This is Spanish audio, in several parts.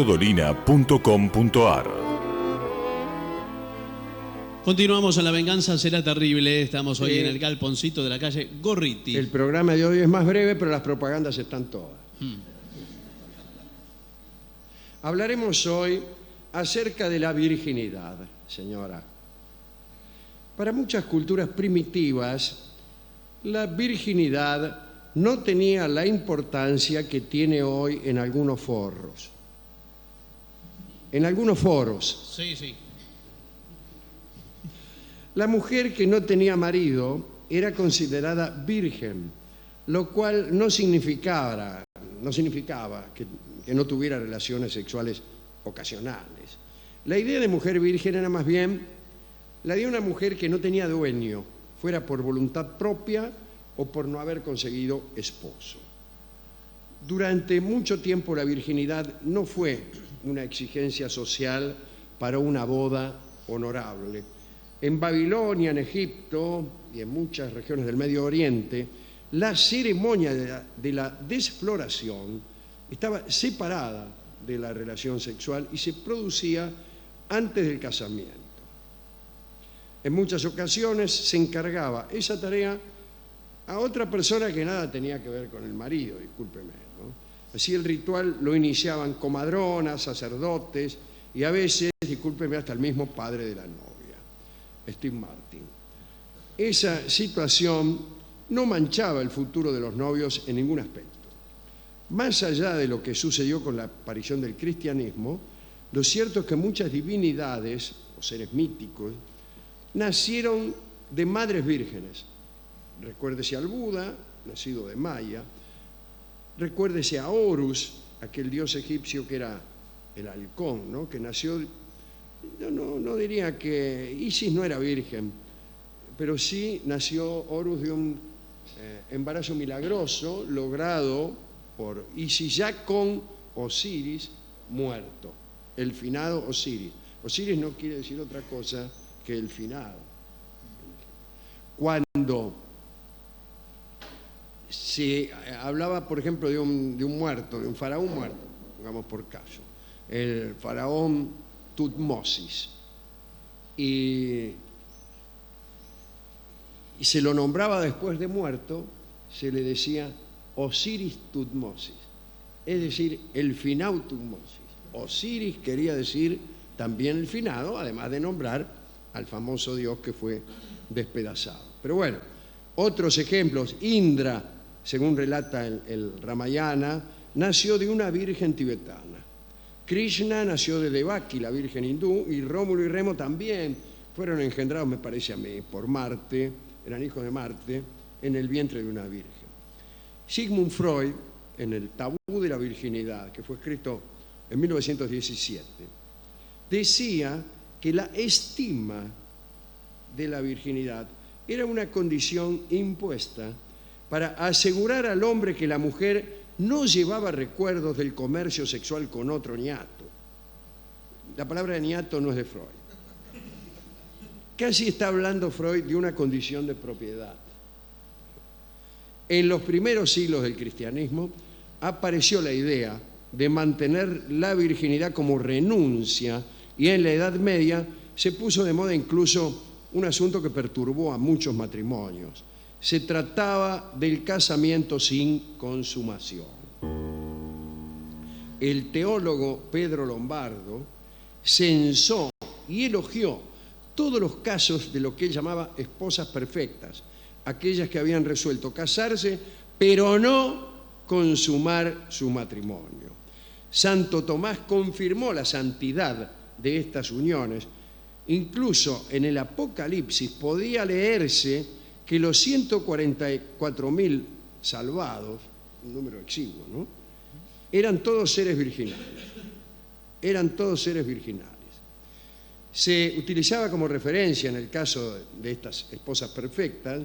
Dolina.com.ar. Continuamos en La Venganza Será Terrible. Estamos hoy en el galponcito de la calle Gorriti. El programa de hoy es más breve, pero las propagandas están todas. Hablaremos hoy acerca de la virginidad, señora. Para muchas culturas primitivas, la virginidad no tenía la importancia que tiene hoy en algunos foros. En algunos foros. Sí. La mujer que no tenía marido era considerada virgen, lo cual no significaba que no tuviera relaciones sexuales ocasionales. La idea de mujer virgen era más bien la de una mujer que no tenía dueño, fuera por voluntad propia o por no haber conseguido esposo. Durante mucho tiempo la virginidad no fue una exigencia social para una boda honorable. En Babilonia, en Egipto y en muchas regiones del Medio Oriente, la ceremonia de la desfloración estaba separada de la relación sexual y se producía antes del casamiento. En muchas ocasiones se encargaba esa tarea a otra persona que nada tenía que ver con el marido, discúlpeme, ¿no? Así el ritual lo iniciaban comadronas, sacerdotes y a veces, discúlpeme, hasta el mismo padre de la novia, Steve Martin. Esa situación no manchaba el futuro de los novios en ningún aspecto. Más allá de lo que sucedió con la aparición del cristianismo, lo cierto es que muchas divinidades o seres míticos nacieron de madres vírgenes. Recuérdese al Buda, nacido de Maya. Recuérdese a Horus, aquel dios egipcio que era el halcón, ¿no? Que nació, no diría que Isis no era virgen, pero sí nació Horus de un embarazo milagroso logrado por Isis ya con Osiris muerto, el finado Osiris. Osiris no quiere decir otra cosa que el finado. Cuando se hablaba, por ejemplo, de un muerto, de un faraón muerto, pongamos por caso, el faraón Tutmosis, y se lo nombraba después de muerto, se le decía Osiris Tutmosis, es decir, el finado Tutmosis. Osiris quería decir también el finado, además de nombrar al famoso dios que fue despedazado. Pero bueno, otros ejemplos: Indra, según relata el Ramayana, nació de una virgen tibetana. Krishna nació de Devaki, la virgen hindú, y Rómulo y Remo también fueron engendrados, me parece a mí, por Marte, eran hijos de Marte, en el vientre de una virgen. Sigmund Freud, en el Tabú de la Virginidad, que fue escrito en 1917, decía que la estima de la virginidad era una condición impuesta para asegurar al hombre que la mujer no llevaba recuerdos del comercio sexual con otro ñato. La palabra ñato no es de Freud. Casi está hablando Freud de una condición de propiedad. En los primeros siglos del cristianismo apareció la idea de mantener la virginidad como renuncia, y en la Edad Media se puso de moda incluso un asunto que perturbó a muchos matrimonios. Se trataba del casamiento sin consumación. El teólogo Pedro Lombardo censó y elogió todos los casos de lo que él llamaba esposas perfectas, aquellas que habían resuelto casarse, pero no consumar su matrimonio. Santo Tomás confirmó la santidad de estas uniones. Incluso en el Apocalipsis podía leerse que los 144.000 salvados, un número exiguo, ¿no?, eran todos seres virginales. Eran todos seres virginales. Se utilizaba como referencia, en el caso de estas esposas perfectas,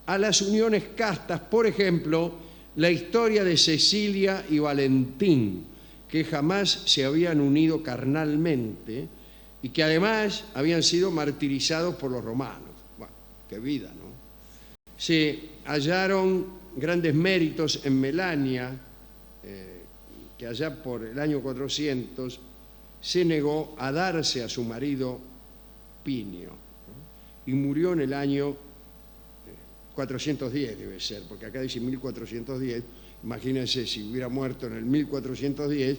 a las uniones castas, por ejemplo, la historia de Cecilia y Valentín, que jamás se habían unido carnalmente y que además habían sido martirizados por los romanos. Bueno, qué vida, ¿no? Se hallaron grandes méritos en Melania, que allá por el año 400 se negó a darse a su marido Pinio, ¿no? Y murió en el año 410, debe ser, porque acá dice 1410. Imagínense si hubiera muerto en el 1410,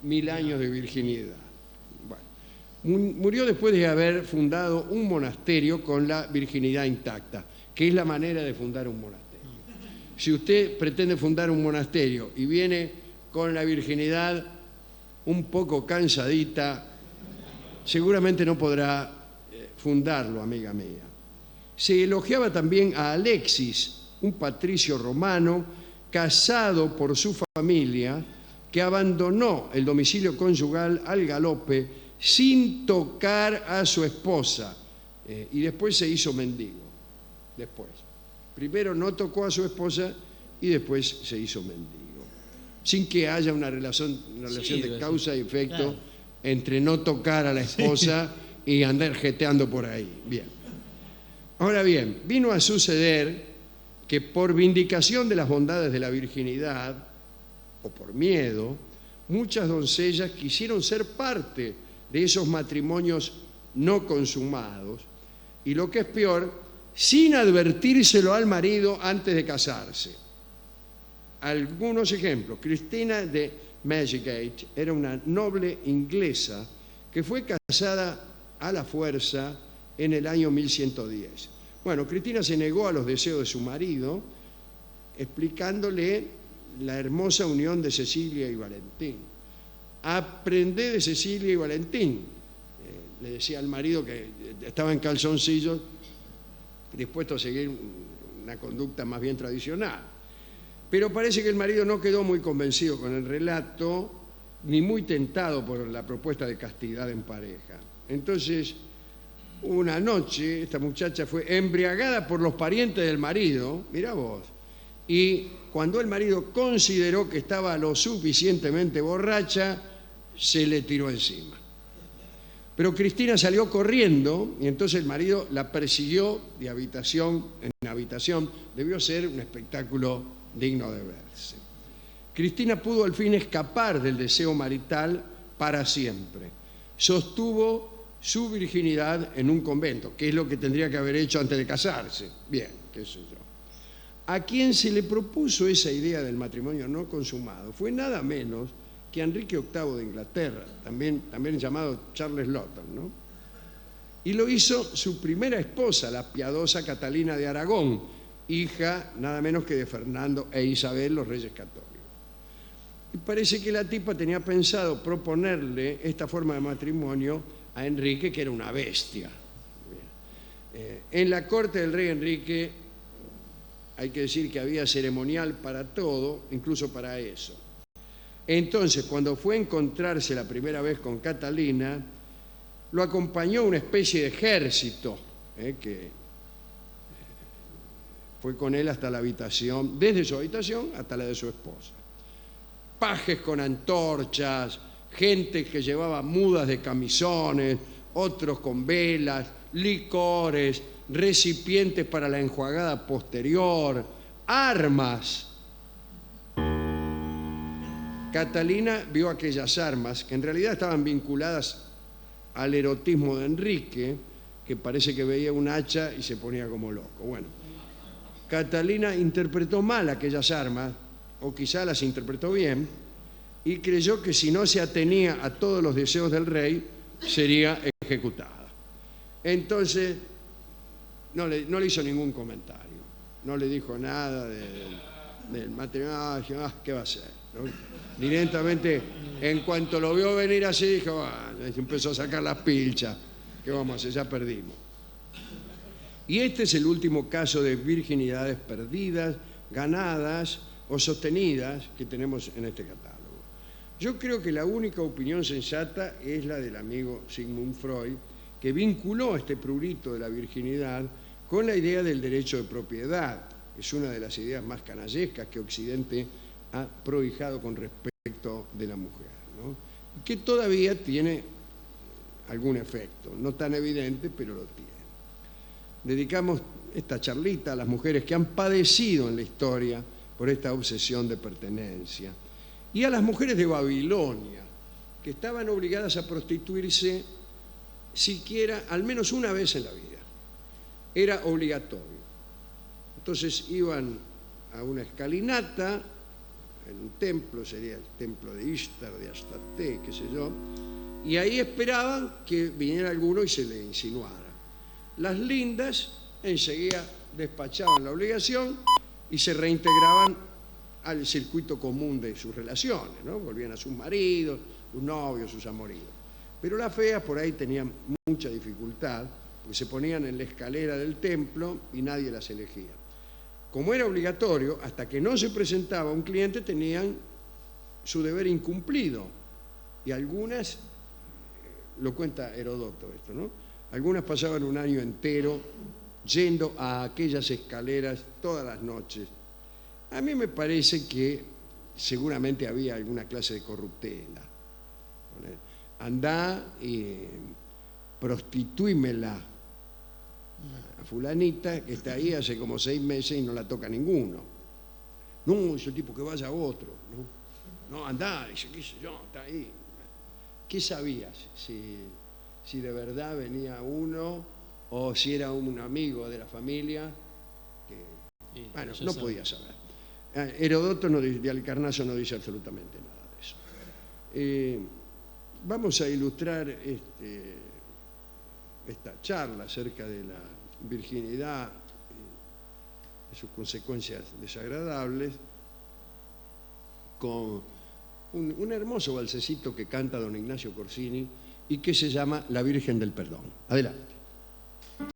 1000 años de virginidad. Bueno, murió después de haber fundado un monasterio con la virginidad intacta, que es la manera de fundar un monasterio. Si usted pretende fundar un monasterio y viene con la virginidad un poco cansadita, seguramente no podrá fundarlo, amiga mía. Se elogiaba también a Alexis, un patricio romano casado por su familia, que abandonó el domicilio conyugal al galope sin tocar a su esposa, y después se hizo mendigo. Después. Primero no tocó a su esposa y después se hizo mendigo. Sin que haya una relación de causa y efecto, claro, entre no tocar a la esposa y andar jeteando por ahí. Bien. Ahora bien, vino a suceder que por vindicación de las bondades de la virginidad, o por miedo, muchas doncellas quisieron ser parte de esos matrimonios no consumados, y lo que es peor, sin advertírselo al marido antes de casarse. Algunos ejemplos. Cristina de Medjugorje era una noble inglesa que fue casada a la fuerza en el año 1110. Bueno, Cristina se negó a los deseos de su marido, explicándole la hermosa unión de Cecilia y Valentín. Aprendé de Cecilia y Valentín, le decía al marido, que estaba en calzoncillos, dispuesto a seguir una conducta más bien tradicional. Pero parece que el marido no quedó muy convencido con el relato, ni muy tentado por la propuesta de castidad en pareja. Entonces, una noche, esta muchacha fue embriagada por los parientes del marido, mirá vos, y cuando el marido consideró que estaba lo suficientemente borracha, se le tiró encima. Pero Cristina salió corriendo y entonces el marido la persiguió de habitación en habitación. Debió ser un espectáculo digno de verse. Cristina pudo al fin escapar del deseo marital para siempre. Sostuvo su virginidad en un convento, que es lo que tendría que haber hecho antes de casarse. Bien, qué sé yo. A quien se le propuso esa idea del matrimonio no consumado fue nada menos que Enrique VIII de Inglaterra, también llamado Charles Lawton, ¿no? Y lo hizo su primera esposa, la piadosa Catalina de Aragón, hija nada menos que de Fernando e Isabel, los reyes católicos. Y parece que la tipa tenía pensado proponerle esta forma de matrimonio a Enrique, que era una bestia. En la corte del rey Enrique hay que decir que había ceremonial para todo, incluso para eso. Entonces, cuando fue a encontrarse la primera vez con Catalina, lo acompañó una especie de ejército, que fue con él hasta la habitación, desde su habitación hasta la de su esposa. Pajes con antorchas, gente que llevaba mudas de camisones, otros con velas, licores, recipientes para la enjuagada posterior, armas. Catalina vio aquellas armas que en realidad estaban vinculadas al erotismo de Enrique, que parece que veía un hacha y se ponía como loco. Bueno, Catalina interpretó mal aquellas armas, o quizá las interpretó bien, y creyó que si no se atenía a todos los deseos del rey, sería ejecutada. Entonces, no le hizo ningún comentario, no le dijo nada del matrimonio. ¿Qué va a hacer? ¿No? Directamente, en cuanto lo vio venir así, dijo, empezó a sacar las pilchas. ¿Qué vamos a hacer? Ya perdimos. Y este es el último caso de virginidades perdidas, ganadas o sostenidas que tenemos en este catálogo. Yo creo que la única opinión sensata es la del amigo Sigmund Freud, que vinculó este prurito de la virginidad con la idea del derecho de propiedad. Es una de las ideas más canallescas que Occidente ha prohijado con respecto de la mujer, ¿no? Que todavía tiene algún efecto, no tan evidente, pero lo tiene. Dedicamos esta charlita a las mujeres que han padecido en la historia por esta obsesión de pertenencia. y a las mujeres de Babilonia, que estaban obligadas a prostituirse siquiera al menos una vez en la vida. Era obligatorio. Entonces iban a una escalinata, en un templo, sería el templo de Ishtar, de Astarte, qué sé yo, y ahí esperaban que viniera alguno y se le insinuara. Las lindas enseguida despachaban la obligación y se reintegraban al circuito común de sus relaciones, ¿no? Volvían a sus maridos, sus novios, sus amoríos. Pero las feas por ahí tenían mucha dificultad, porque se ponían en la escalera del templo y nadie las elegía. Como era obligatorio, hasta que no se presentaba un cliente, tenían su deber incumplido. Y algunas, lo cuenta Herodoto esto, ¿no? Algunas pasaban un año entero yendo a aquellas escaleras todas las noches. A mí me parece que seguramente había alguna clase de corruptela. Andá y prostituímela a fulanita que está ahí hace como 6 meses y no la toca ninguno. No, ese tipo que vaya a otro. No, andá, dice, qué sé yo, está ahí. ¿Qué sabías? Si de verdad venía uno o si era un amigo de la familia. Bueno, no podía saber. Herodoto de Halicarnaso no dice absolutamente nada de eso. Vamos a ilustrar esta charla acerca de la virginidad y de sus consecuencias desagradables con un hermoso balsecito que canta don Ignacio Corsini y que se llama La Virgen del Perdón. Adelante.